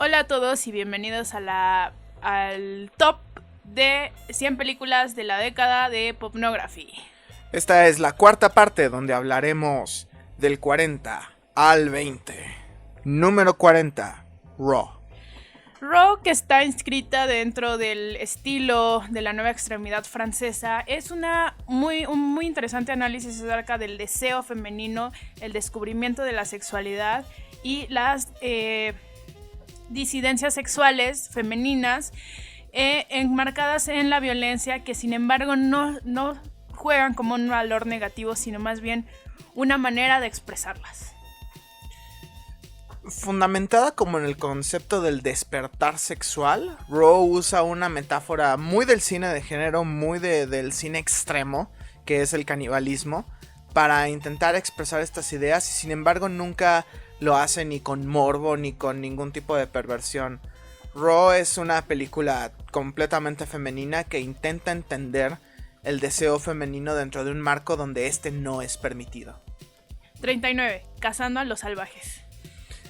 Hola a todos y bienvenidos al top de 100 películas de la década de Popnography. Esta es la cuarta parte donde hablaremos del 40 al 20. Número 40, Raw. Raw, que está inscrita dentro del estilo de la nueva extremidad francesa, es un muy interesante análisis acerca del deseo femenino, el descubrimiento de la sexualidad y las disidencias sexuales femeninas enmarcadas en la violencia, que sin embargo no juegan como un valor negativo, sino más bien una manera de expresarlas. Fundamentada como en el concepto del despertar sexual, Raw usa una metáfora muy del cine de género, muy del cine extremo, que es el canibalismo, para intentar expresar estas ideas, y sin embargo nunca lo hace ni con morbo ni con ningún tipo de perversión. Raw es una película completamente femenina que intenta entender el deseo femenino dentro de un marco donde este no es permitido. 39. Cazando a los salvajes.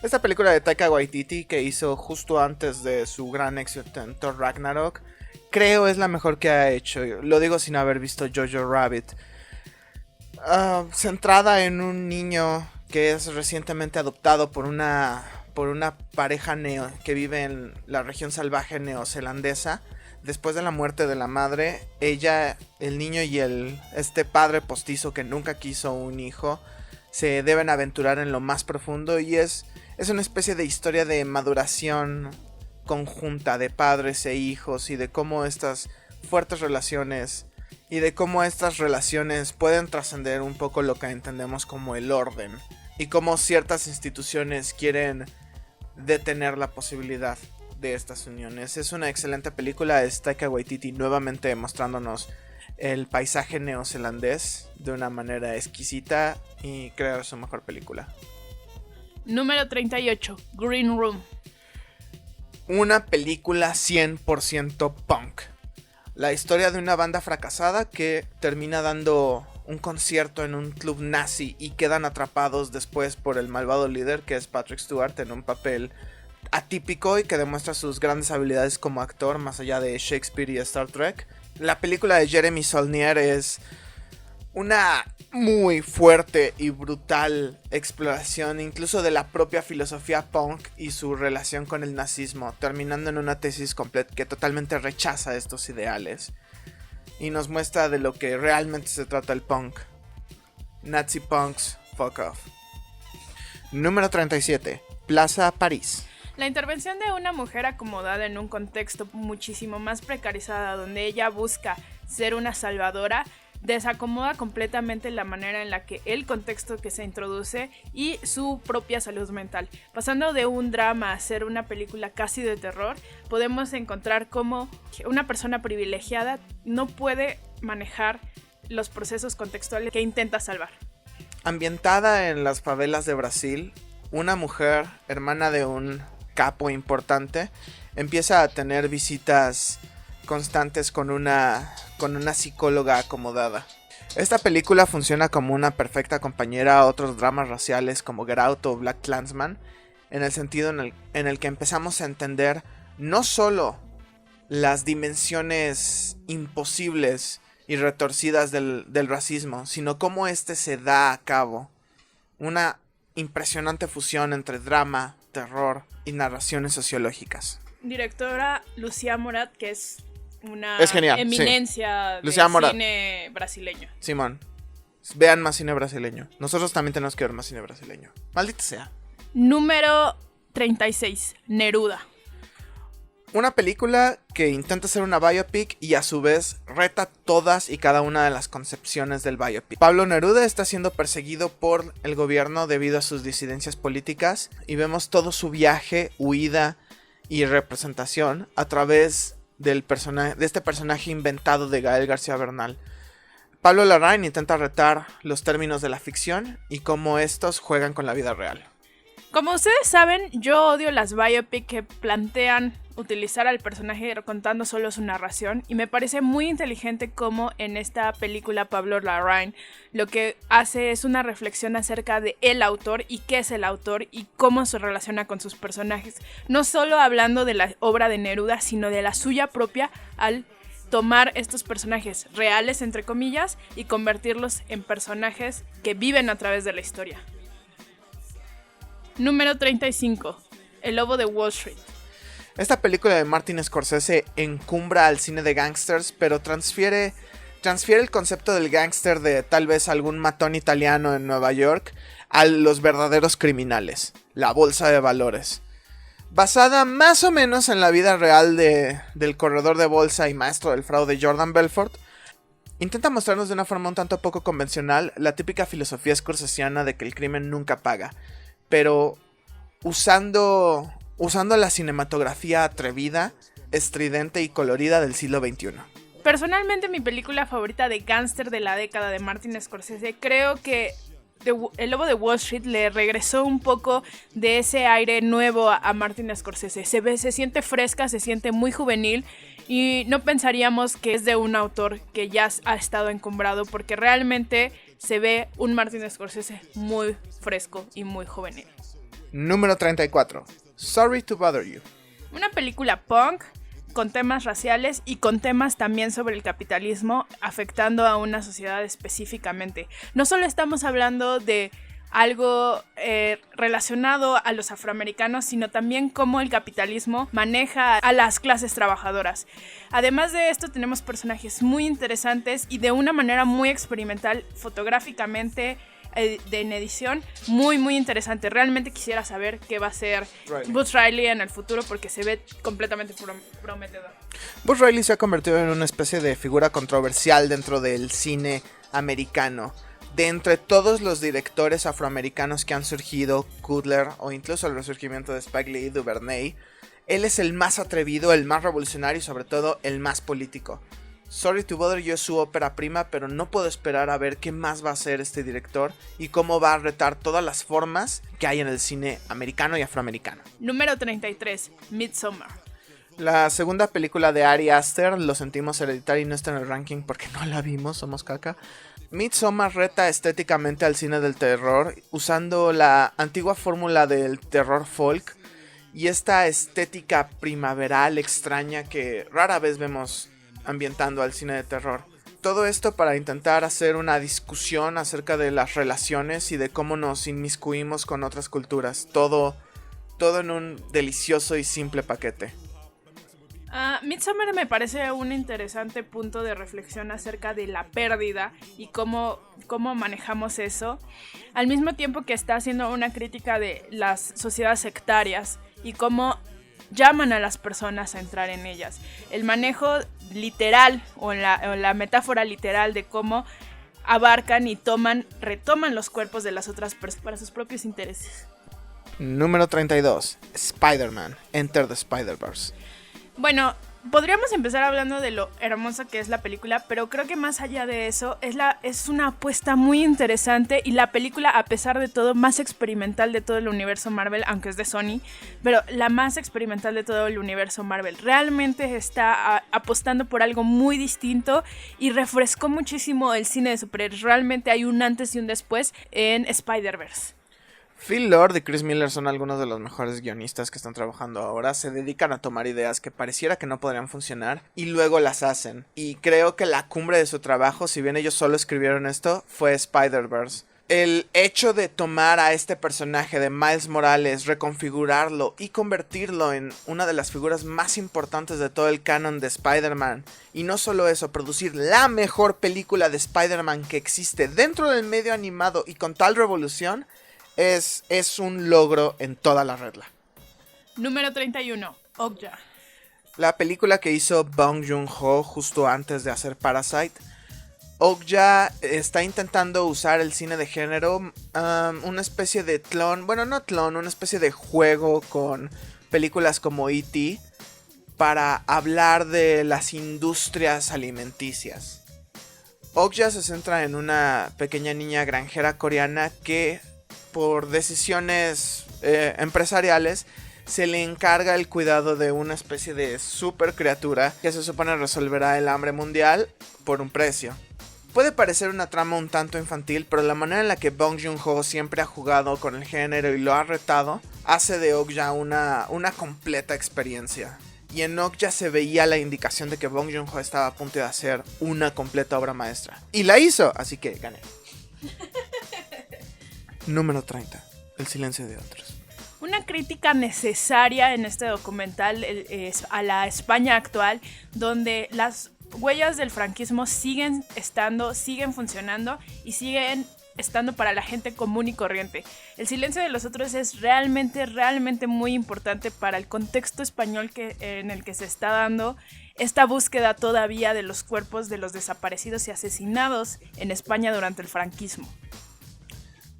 Esta película de Taika Waititi, que hizo justo antes de su gran éxito en Thor Ragnarok, creo es la mejor que ha hecho. Lo digo sin haber visto Jojo Rabbit. Centrada en un niño que es recientemente adoptado por una pareja que vive en la región salvaje neozelandesa. Después de la muerte de la madre, ella, el niño y este padre postizo que nunca quiso un hijo se deben aventurar en lo más profundo, y es una especie de historia de maduración conjunta de padres e hijos, y de cómo estas fuertes relaciones pueden trascender un poco lo que entendemos como el orden, y cómo ciertas instituciones quieren detener la posibilidad de estas uniones. Es una excelente película. Es Taika Waititi nuevamente mostrándonos el paisaje neozelandés de una manera exquisita, y creo que es su mejor película. Número 38, Green Room. Una película 100% punk. La historia de una banda fracasada que termina dando un concierto en un club nazi y quedan atrapados después por el malvado líder, que es Patrick Stewart, en un papel atípico y que demuestra sus grandes habilidades como actor más allá de Shakespeare y Star Trek. La película de Jeremy Saulnier es una muy fuerte y brutal exploración incluso de la propia filosofía punk y su relación con el nazismo, terminando en una tesis completa que totalmente rechaza estos ideales y nos muestra de lo que realmente se trata el punk. Nazi punks, fuck off. Número 37, Plaza París. La intervención de una mujer acomodada en un contexto muchísimo más precarizado, donde ella busca ser una salvadora, desacomoda completamente la manera en la que el contexto que se introduce y su propia salud mental. Pasando de un drama a ser una película casi de terror, podemos encontrar cómo una persona privilegiada no puede manejar los procesos contextuales que intenta salvar. Ambientada en las favelas de Brasil, una mujer, hermana de un capo importante, empieza a tener visitas constantes con una psicóloga acomodada. Esta película funciona como una perfecta compañera a otros dramas raciales como Get Out o Black Klansman, en el sentido en el que empezamos a entender no solo las dimensiones imposibles y retorcidas del racismo, sino cómo este se da a cabo. Una impresionante fusión entre drama, terror y narraciones sociológicas. Directora Lucía Morat, que es una genial, eminencia sí. Lucía Morat. Cine brasileño. Simón, vean más cine brasileño. Nosotros también tenemos que ver más cine brasileño. Maldita sea. Número 36, Neruda. Una película que intenta ser una biopic y a su vez reta todas y cada una de las concepciones del biopic. Pablo Neruda está siendo perseguido por el gobierno debido a sus disidencias políticas, y vemos todo su viaje, huida y representación a través de este personaje inventado de Gael García Bernal. Pablo Larraín intenta retar los términos de la ficción y cómo estos juegan con la vida real. Como ustedes saben, yo odio las biopic que plantean utilizar al personaje contando solo su narración, y me parece muy inteligente cómo en esta película Pablo Larraín lo que hace es una reflexión acerca de el autor y qué es el autor y cómo se relaciona con sus personajes, no solo hablando de la obra de Neruda, sino de la suya propia al tomar estos personajes reales, entre comillas, y convertirlos en personajes que viven a través de la historia. Número 35. El lobo de Wall Street. Esta película de Martin Scorsese encumbra al cine de gangsters, pero transfiere el concepto del gángster de tal vez algún matón italiano en Nueva York a los verdaderos criminales, la bolsa de valores. Basada más o menos en la vida real del corredor de bolsa y maestro del fraude Jordan Belfort, intenta mostrarnos de una forma un tanto poco convencional la típica filosofía scorsesiana de que el crimen nunca paga, pero usando la cinematografía atrevida, estridente y colorida del siglo XXI. Personalmente, mi película favorita de gángster de la década de Martin Scorsese, creo que El lobo de Wall Street le regresó un poco de ese aire nuevo a Martin Scorsese. Se siente fresca, se siente muy juvenil, y no pensaríamos que es de un autor que ya ha estado encumbrado, porque realmente se ve un Martin Scorsese muy fresco y muy juvenil. Número 34. Sorry to Bother You. Una película punk con temas raciales y con temas también sobre el capitalismo afectando a una sociedad específicamente. No solo estamos hablando de algo relacionado a los afroamericanos, sino también cómo el capitalismo maneja a las clases trabajadoras. Además de esto, tenemos personajes muy interesantes y de una manera muy experimental, fotográficamente, en edición, muy muy interesante. Realmente quisiera saber qué va a ser Buzz Riley en el futuro, porque se ve completamente prometedor. Buzz Riley se ha convertido en una especie de figura controversial dentro del cine americano. De entre todos los directores afroamericanos que han surgido, Coogler o incluso el resurgimiento de Spike Lee y Duvernay, él es el más atrevido, el más revolucionario y sobre todo el más político. Sorry to Bother You es su ópera prima, pero no puedo esperar a ver qué más va a hacer este director y cómo va a retar todas las formas que hay en el cine americano y afroamericano. Número 33. Midsommar. La segunda película de Ari Aster, lo sentimos, Hereditary no está en el ranking porque no la vimos, somos caca. Midsommar reta estéticamente al cine del terror usando la antigua fórmula del terror folk y esta estética primaveral extraña que rara vez vemos ambientando al cine de terror. Todo esto para intentar hacer una discusión acerca de las relaciones y de cómo nos inmiscuimos con otras culturas. Todo en un delicioso y simple paquete. Midsommar me parece un interesante punto de reflexión acerca de la pérdida y cómo manejamos eso, al mismo tiempo que está haciendo una crítica de las sociedades sectarias y cómo llaman a las personas a entrar en ellas. El manejo literal o la metáfora literal de cómo abarcan y retoman los cuerpos de las otras personas para sus propios intereses. Número 32. Spider-Man, Enter the Spider-Verse. Bueno, podríamos empezar hablando de lo hermosa que es la película, pero creo que más allá de eso es una apuesta muy interesante y la película, a pesar de todo, más experimental de todo el universo Marvel, aunque es de Sony, pero la más experimental de todo el universo Marvel. Realmente está apostando por algo muy distinto y refrescó muchísimo el cine de superhéroes. Realmente hay un antes y un después en Spider-Verse. Phil Lord y Chris Miller son algunos de los mejores guionistas que están trabajando ahora. Se dedican a tomar ideas que pareciera que no podrían funcionar y luego las hacen. Y creo que la cumbre de su trabajo, si bien ellos solo escribieron esto, fue Spider-Verse. El hecho de tomar a este personaje de Miles Morales, reconfigurarlo y convertirlo en una de las figuras más importantes de todo el canon de Spider-Man. Y no solo eso, producir la mejor película de Spider-Man que existe dentro del medio animado y con tal revolución, es un logro en toda la regla. Número 31. Okja. La película que hizo Bong Joon-ho justo antes de hacer Parasite. Okja está intentando usar el cine de género, una especie de clon, bueno, no clon, una especie de juego con películas como E.T. para hablar de las industrias alimenticias. Okja se centra en una pequeña niña granjera coreana que, por decisiones empresariales, se le encarga el cuidado de una especie de super criatura que se supone resolverá el hambre mundial por un precio. Puede parecer una trama un tanto infantil, pero la manera en la que Bong Joon-ho siempre ha jugado con el género y lo ha retado, hace de Okja una completa experiencia. Y en Okja se veía la indicación de que Bong Joon-ho estaba a punto de hacer una completa obra maestra. Y la hizo, así que gané. Número 30. El silencio de otros. Una crítica necesaria en este documental a la España actual, donde las huellas del franquismo siguen estando, siguen funcionando y siguen estando para la gente común y corriente. El silencio de los otros es realmente muy importante para el contexto español en el que se está dando esta búsqueda todavía de los cuerpos de los desaparecidos y asesinados en España durante el franquismo.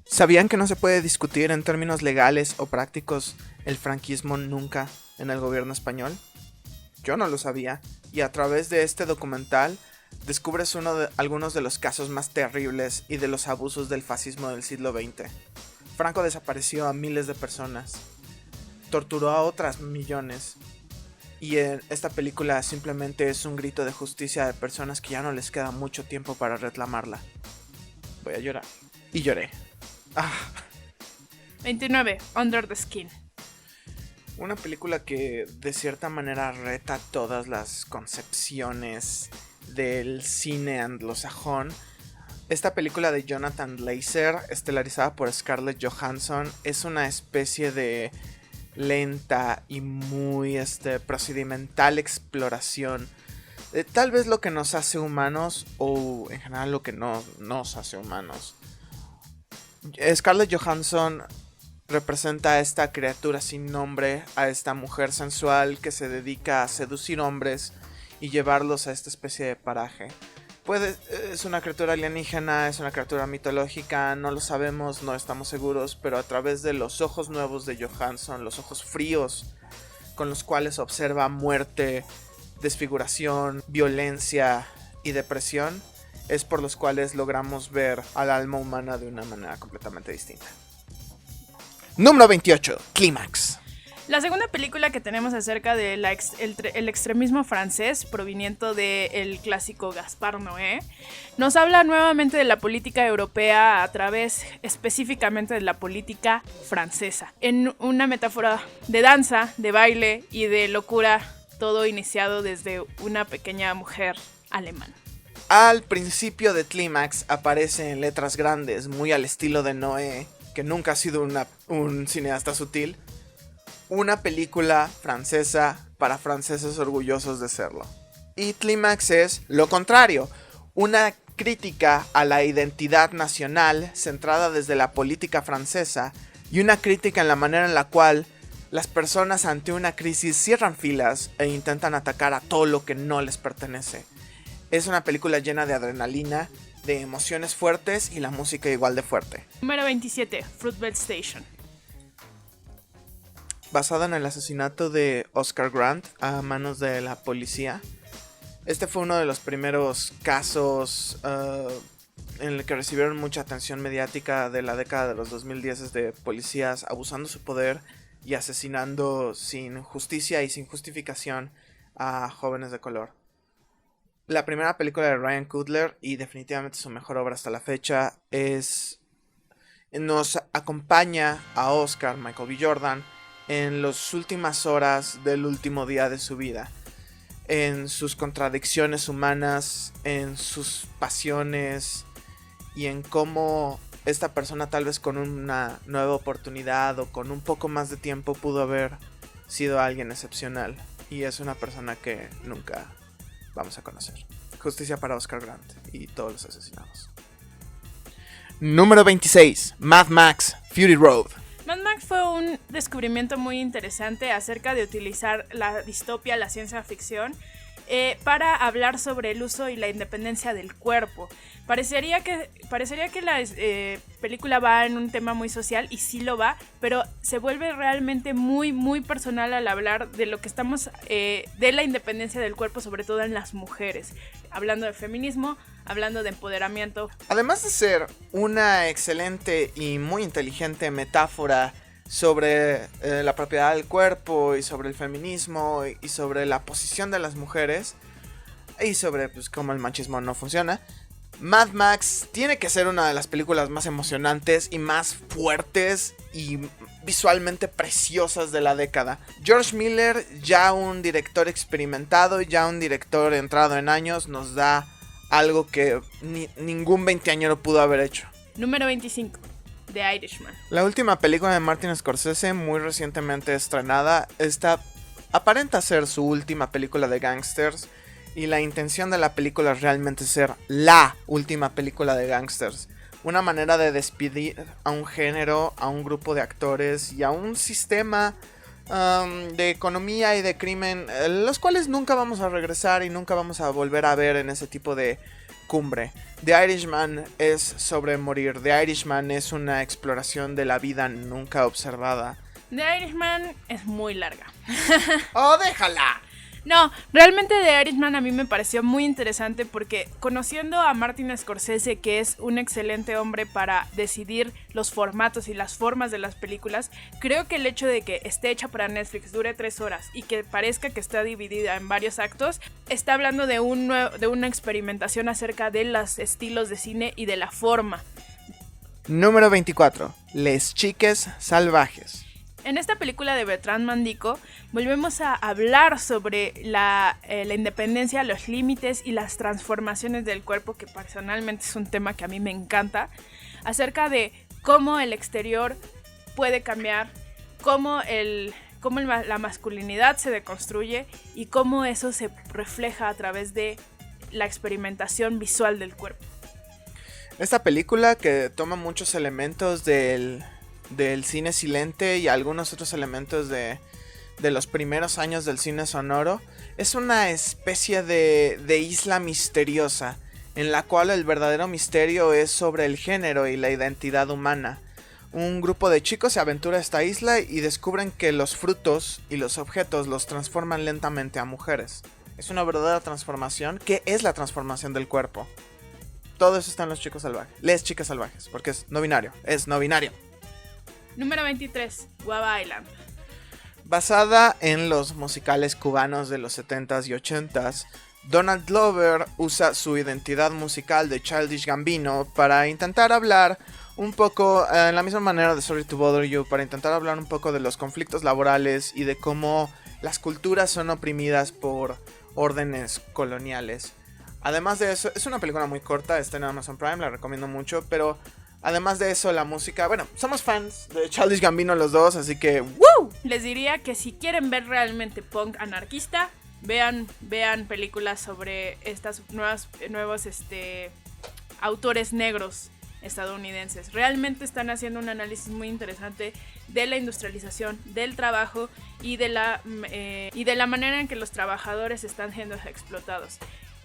¿Sabían que no se puede discutir en términos legales o prácticos el franquismo nunca en el gobierno español? Yo no lo sabía, y a través de este documental descubres algunos de los casos más terribles y de los abusos del fascismo del siglo XX. Franco desapareció a miles de personas, torturó a otras millones, y esta película simplemente es un grito de justicia de personas que ya no les queda mucho tiempo para reclamarla. Voy a llorar. Y lloré. 29. Under the Skin. Una película que de cierta manera reta todas las concepciones del cine anglosajón. Esta película de Jonathan Glazer, estelarizada por Scarlett Johansson, es una especie de lenta y muy procedimental exploración de tal vez lo que nos hace humanos o en general lo que no nos hace humanos. Scarlett Johansson representa a esta criatura sin nombre, a esta mujer sensual que se dedica a seducir hombres y llevarlos a esta especie de paraje. Es una criatura alienígena, es una criatura mitológica, no lo sabemos, no estamos seguros, pero a través de los ojos nuevos de Johansson, los ojos fríos con los cuales observa muerte, desfiguración, violencia y depresión, es por los cuales logramos ver al alma humana de una manera completamente distinta. Número 28. Clímax. La segunda película que tenemos acerca del el extremismo francés proveniente del clásico Gaspar Noé nos habla nuevamente de la política europea a través específicamente de la política francesa, en una metáfora de danza, de baile y de locura, todo iniciado desde una pequeña mujer alemana. Al principio de Clímax aparece en letras grandes, muy al estilo de Noé, que nunca ha sido un cineasta sutil, una película francesa para franceses orgullosos de serlo. Y Clímax es lo contrario, una crítica a la identidad nacional centrada desde la política francesa y una crítica en la manera en la cual las personas ante una crisis cierran filas e intentan atacar a todo lo que no les pertenece. Es una película llena de adrenalina, de emociones fuertes y la música igual de fuerte. Número 27. Fruitvale Station. Basada en el asesinato de Oscar Grant a manos de la policía. Este fue uno de los primeros casos en el que recibieron mucha atención mediática de la década de los 2010 de policías abusando su poder y asesinando sin justicia y sin justificación a jóvenes de color. La primera película de Ryan Coogler, y definitivamente su mejor obra hasta la fecha, nos acompaña a Oscar, Michael B. Jordan, en las últimas horas del último día de su vida, en sus contradicciones humanas, en sus pasiones y en cómo esta persona tal vez con una nueva oportunidad o con un poco más de tiempo pudo haber sido alguien excepcional, y es una persona que nunca vamos a conocer. Justicia para Oscar Grant y todos los asesinados. Número 26. Mad Max Fury Road. Mad Max fue un descubrimiento muy interesante acerca de utilizar la distopia, la ciencia ficción, para hablar sobre el uso y la independencia del cuerpo. Parecería que la película va en un tema muy social, y sí lo va, pero se vuelve realmente muy, muy personal al hablar de lo que estamos, de la independencia del cuerpo, sobre todo en las mujeres. Hablando de feminismo, hablando de empoderamiento. Además de ser una excelente y muy inteligente metáfora sobre la propiedad del cuerpo y sobre el feminismo y sobre la posición de las mujeres y sobre pues cómo el machismo no funciona. Mad Max tiene que ser una de las películas más emocionantes y más fuertes y visualmente preciosas de la década. George Miller, ya un director experimentado, ya un director entrado en años, nos da algo que ningún veinteañero pudo haber hecho. Número 25. The Irishman. La última película de Martin Scorsese, muy recientemente estrenada, esta aparenta ser su última película de gangsters. Y la intención de la película es realmente ser la última película de gangsters. Una manera de despedir a un género, a un grupo de actores y a un sistema de economía y de crimen, los cuales nunca vamos a regresar y nunca vamos a volver a ver en ese tipo de cumbre. The Irishman es sobre morir. The Irishman es una exploración de la vida nunca observada. The Irishman es muy larga. ¡Oh, déjala! No, realmente The Irishman a mí me pareció muy interesante porque conociendo a Martin Scorsese, que es un excelente hombre para decidir los formatos y las formas de las películas, creo que el hecho de que esté hecha para Netflix, dure 3 horas y que parezca que está dividida en varios actos, está hablando de una experimentación acerca de los estilos de cine y de la forma. Número 24. Les Chiques Salvajes. En esta película de Bertrand Mandico volvemos a hablar sobre la independencia, los límites y las transformaciones del cuerpo, que personalmente es un tema que a mí me encanta, acerca de cómo el exterior puede cambiar, cómo la masculinidad se deconstruye y cómo eso se refleja a través de la experimentación visual del cuerpo. Esta película, que toma muchos elementos del cine silente y algunos otros elementos de los primeros años del cine sonoro, es una especie de isla misteriosa, en la cual el verdadero misterio es sobre el género y la identidad humana. Un grupo de chicos se aventura a esta isla y descubren que los frutos y los objetos los transforman lentamente a mujeres. Es una verdadera transformación, que es la transformación del cuerpo. Todo eso está en Los Chicos Salvajes. Les Chicas Salvajes, porque es no binario. Número 23. Guava Island. Basada en los musicales cubanos de los 70s y 80s, Donald Glover usa su identidad musical de Childish Gambino para intentar hablar un poco, en la misma manera de Sorry to Bother You, para intentar hablar un poco de los conflictos laborales y de cómo las culturas son oprimidas por órdenes coloniales. Además de eso, es una película muy corta, está en Amazon Prime, la recomiendo mucho, pero además de eso, la música, bueno, somos fans de Childish Gambino los dos, así que ¡woo! Les diría que si quieren ver realmente punk anarquista, vean películas sobre estos nuevos autores negros estadounidenses. Realmente están haciendo un análisis muy interesante de la industrialización, del trabajo y de la manera en que los trabajadores están siendo explotados.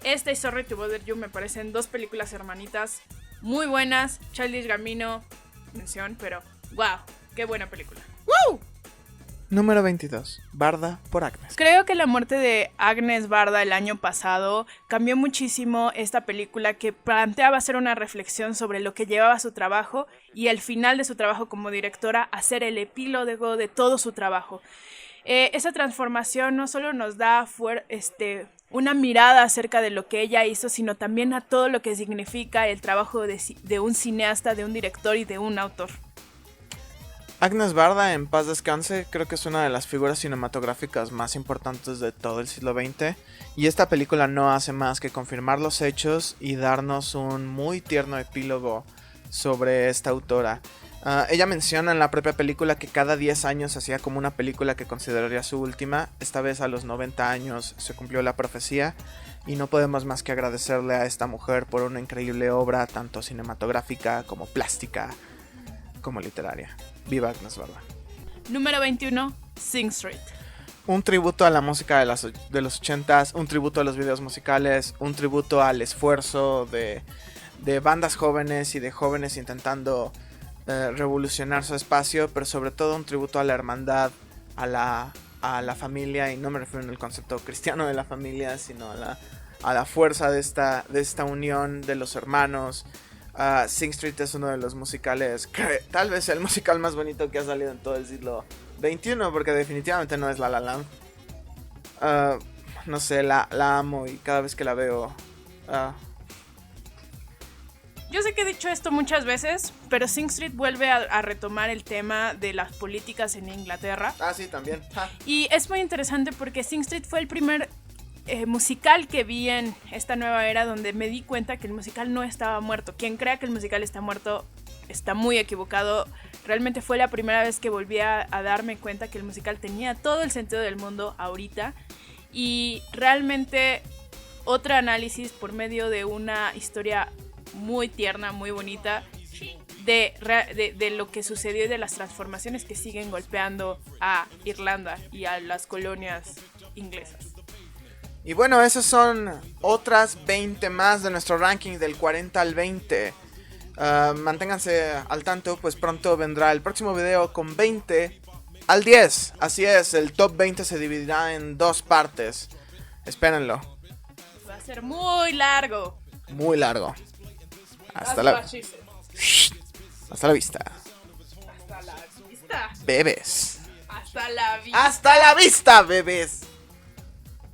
Esta y Sorry to Bother You me parecen dos películas hermanitas muy buenas. Childish Gambino, mención, pero wow, qué buena película. ¡Woo! Número 22. Barda por Agnes. Creo que la muerte de Agnes Barda el año pasado cambió muchísimo esta película, que planteaba hacer una reflexión sobre lo que llevaba su trabajo y el final de su trabajo como directora, hacer el epílogo de todo su trabajo. Esa transformación no solo nos da una mirada acerca de lo que ella hizo, sino también a todo lo que significa el trabajo de un cineasta, de un director y de un autor. Agnes Barda, en paz descanse, creo que es una de las figuras cinematográficas más importantes de todo el siglo XX, y esta película no hace más que confirmar los hechos y darnos un muy tierno epílogo sobre esta autora. Ella menciona en la propia película que cada 10 años hacía como una película que consideraría su última. Esta vez a los 90 años se cumplió la profecía y no podemos más que agradecerle a esta mujer por una increíble obra, tanto cinematográfica como plástica como literaria. Viva Agnes Barda. Número 21, Sing Street. Un tributo a la música de los 80s, un tributo a los videos musicales, un tributo al esfuerzo de bandas jóvenes y de jóvenes intentando revolucionar su espacio, pero sobre todo un tributo a la hermandad, a la familia, y no me refiero en el concepto cristiano de la familia, sino a la fuerza de esta unión de los hermanos, Sing Street es uno de los musicales, tal vez el musical más bonito que ha salido en todo el siglo XXI, porque definitivamente no es La La Land. No sé, la amo y cada vez que la veo... Yo sé que he dicho esto muchas veces, pero Sing Street vuelve a retomar el tema de las políticas en Inglaterra. Sí, también. Y es muy interesante porque Sing Street fue el primer musical que vi en esta nueva era donde me di cuenta que el musical no estaba muerto. Quien crea que el musical está muerto está muy equivocado. Realmente fue la primera vez que volví a darme cuenta que el musical tenía todo el sentido del mundo ahorita. Y realmente otro análisis por medio de una historia muy tierna, muy bonita de lo que sucedió y de las transformaciones que siguen golpeando a Irlanda y a las colonias inglesas. Y bueno, esas son otras 20 más de nuestro ranking del 40 al 20. Manténganse al tanto, pues pronto vendrá el próximo video con 20 al 10. Así es, el top 20 se dividirá en 2 partes. Espérenlo. Va a ser muy largo. Muy largo. Hasta la vista. Hasta la vista. Bebés. Hasta la vista. Hasta la vista, bebés.